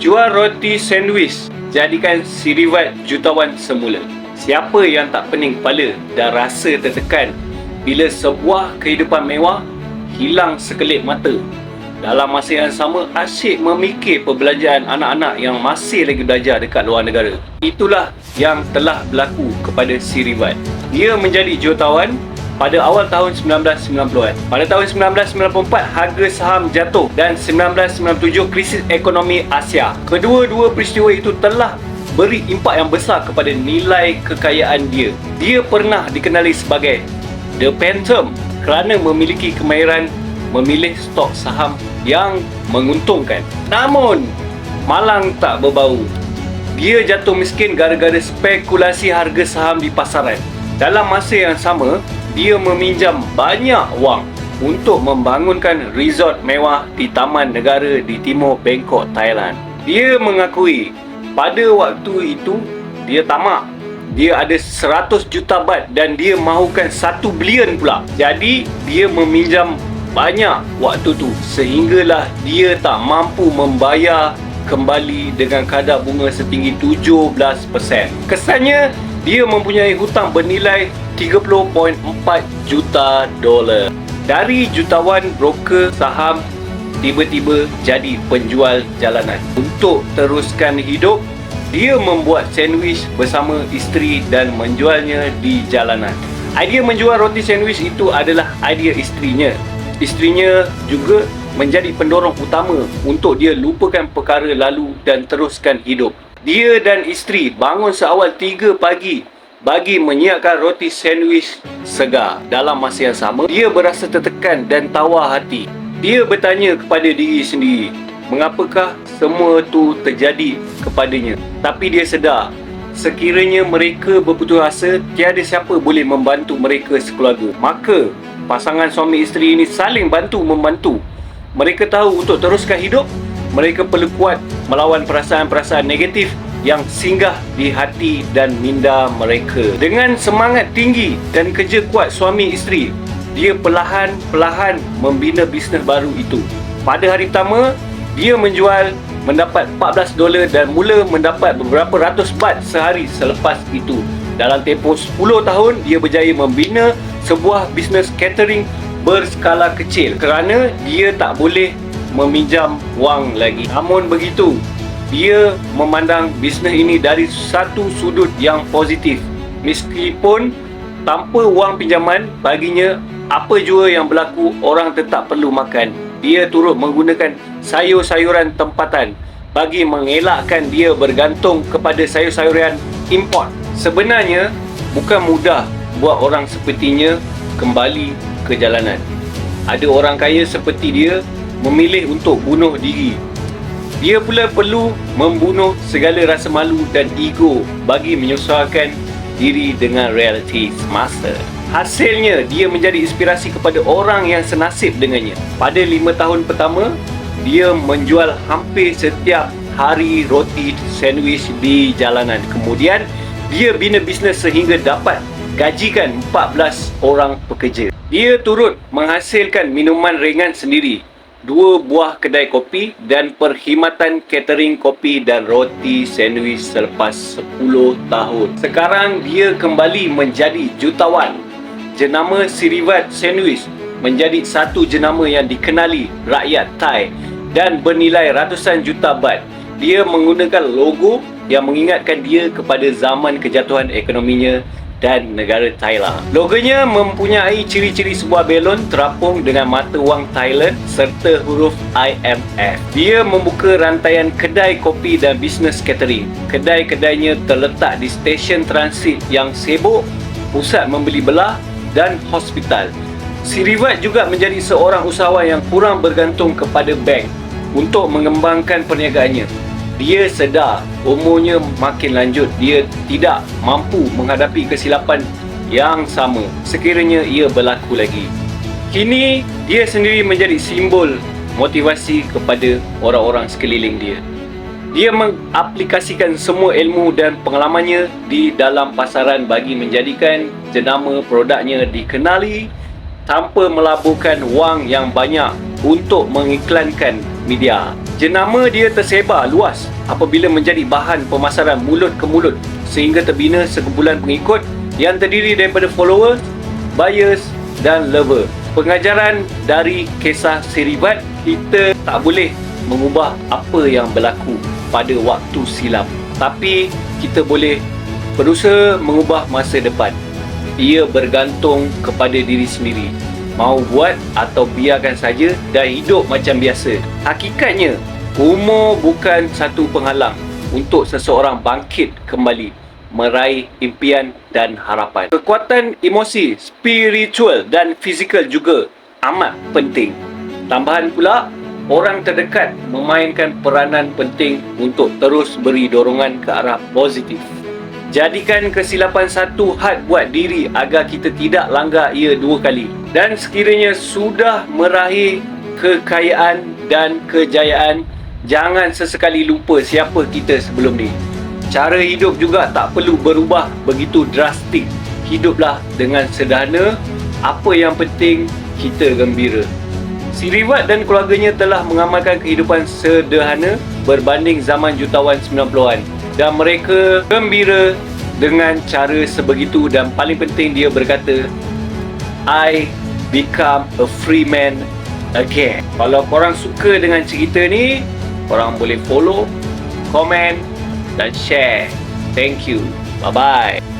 Jual roti sandwich jadikan Sirivat jutawan semula. Siapa yang tak pening kepala dan rasa tertekan bila sebuah kehidupan mewah hilang sekelip mata? Dalam masa yang sama, asyik memikir perbelanjaan anak-anak yang masih lagi belajar dekat luar negara. Itulah yang telah berlaku kepada Sirivat. Dia menjadi jutawan pada awal tahun 1990-an. Pada tahun 1994, harga saham jatuh dan 1997 krisis ekonomi Asia. Kedua-dua peristiwa itu telah beri impak yang besar kepada nilai kekayaan dia. Dia pernah dikenali sebagai The Phantom kerana memiliki kemahiran memilih stok saham yang menguntungkan. Namun, malang tak berbau. Dia jatuh miskin gara-gara spekulasi harga saham di pasaran. Dalam masa yang sama, dia meminjam banyak wang untuk membangunkan resort mewah di taman negara di timur Bangkok, Thailand. Dia mengakui pada waktu itu dia tamak. Dia ada 100 juta baht dan dia mahukan 1 bilion pula. Jadi dia meminjam banyak waktu tu sehinggalah dia tak mampu membayar kembali dengan kadar bunga setinggi 17%. Kesannya dia mempunyai hutang bernilai 30.4 juta dolar. Dari jutawan broker saham tiba-tiba jadi penjual jalanan. Untuk teruskan hidup, dia membuat sandwich bersama isteri dan menjualnya di jalanan. Idea menjual roti sandwich itu adalah idea isterinya. Isterinya juga menjadi pendorong utama untuk dia lupakan perkara lalu dan teruskan hidup. Dia dan isteri bangun seawal 3 pagi bagi menyiapkan roti sandwich segar. Dalam masa yang sama, dia berasa tertekan dan tawar hati. Dia bertanya kepada diri sendiri, mengapakah semua tu terjadi kepadanya? Tapi dia sedar, sekiranya mereka berputus asa, tiada siapa boleh membantu mereka sekeluarga. Maka pasangan suami isteri ini saling bantu-membantu. Mereka tahu untuk teruskan hidup, mereka perlu kuat melawan perasaan-perasaan negatif yang singgah di hati dan minda mereka. Dengan semangat tinggi dan kerja kuat suami isteri, dia perlahan-perlahan membina bisnes baru itu. Pada hari pertama, dia menjual mendapat 14 dolar dan mula mendapat beberapa ratus baht sehari selepas itu. Dalam tempoh 10 tahun, dia berjaya membina sebuah bisnes catering berskala kecil kerana dia tak boleh meminjam wang lagi. Namun begitu, dia memandang bisnes ini dari satu sudut yang positif. Meskipun tanpa wang pinjaman, baginya apa jua yang berlaku, orang tetap perlu makan. Dia turut menggunakan sayur-sayuran tempatan bagi mengelakkan dia bergantung kepada sayur-sayuran import. Sebenarnya bukan mudah buat orang sepertinya kembali ke jalanan. Ada orang kaya seperti dia memilih untuk bunuh diri. Dia pula perlu membunuh segala rasa malu dan ego bagi menyesuaikan diri dengan realiti semasa. Hasilnya, dia menjadi inspirasi kepada orang yang senasib dengannya. Pada 5 tahun pertama, dia menjual hampir setiap hari roti sandwich di jalanan. Kemudian, dia bina bisnes sehingga dapat gajikan 14 orang pekerja. Dia turut menghasilkan minuman ringan sendiri, 2 buah kedai kopi dan perkhidmatan catering kopi dan roti sandwich selepas 10 tahun. Sekarang dia kembali menjadi jutawan. Jenama Sirivat Sandwich menjadi satu jenama yang dikenali rakyat Thai dan bernilai ratusan juta baht. Dia menggunakan logo yang mengingatkan dia kepada zaman kejatuhan ekonominya dan negara Thailand. Logonya mempunyai ciri-ciri sebuah belon terapung dengan mata wang Thailand serta huruf IMF. Dia membuka rantaian kedai kopi dan bisnes catering. Kedai-kedainya terletak di stesen transit yang sibuk, pusat membeli belah dan hospital. Sirivat juga menjadi seorang usahawan yang kurang bergantung kepada bank untuk mengembangkan perniagaannya. Dia sedar umurnya makin lanjut, dia tidak mampu menghadapi kesilapan yang sama sekiranya ia berlaku lagi. Kini dia sendiri menjadi simbol motivasi kepada orang-orang sekeliling dia. Dia mengaplikasikan semua ilmu dan pengalamannya di dalam pasaran bagi menjadikan jenama produknya dikenali tanpa melaburkan wang yang banyak untuk mengiklankan media. Jenama dia tersebar luas apabila menjadi bahan pemasaran mulut ke mulut sehingga terbina sekumpulan pengikut yang terdiri daripada followers, buyers dan lover. Pengajaran dari kisah Sirivat, kita tak boleh mengubah apa yang berlaku pada waktu silam, tapi kita boleh berusaha mengubah masa depan. Ia bergantung kepada diri sendiri, mau buat atau biarkan saja dan hidup macam biasa. Hakikatnya, umur bukan satu penghalang untuk seseorang bangkit kembali, meraih impian dan harapan. Kekuatan emosi, spiritual dan fizikal juga amat penting. Tambahan pula, orang terdekat memainkan peranan penting untuk terus beri dorongan ke arah positif. Jadikan kesilapan satu had buat diri agar kita tidak langgar ia dua kali. Dan sekiranya sudah meraih kekayaan dan kejayaan, jangan sesekali lupa siapa kita sebelum ni. Cara hidup juga tak perlu berubah begitu drastik. Hiduplah dengan sederhana. Apa yang penting, kita gembira. Sirivat dan keluarganya telah mengamalkan kehidupan sederhana berbanding zaman jutawan 90-an. Dan mereka gembira dengan cara sebegitu, dan paling penting dia berkata, I become a free man again. Kalau korang suka dengan cerita ni, korang boleh follow, komen dan share. Thank you. Bye-bye.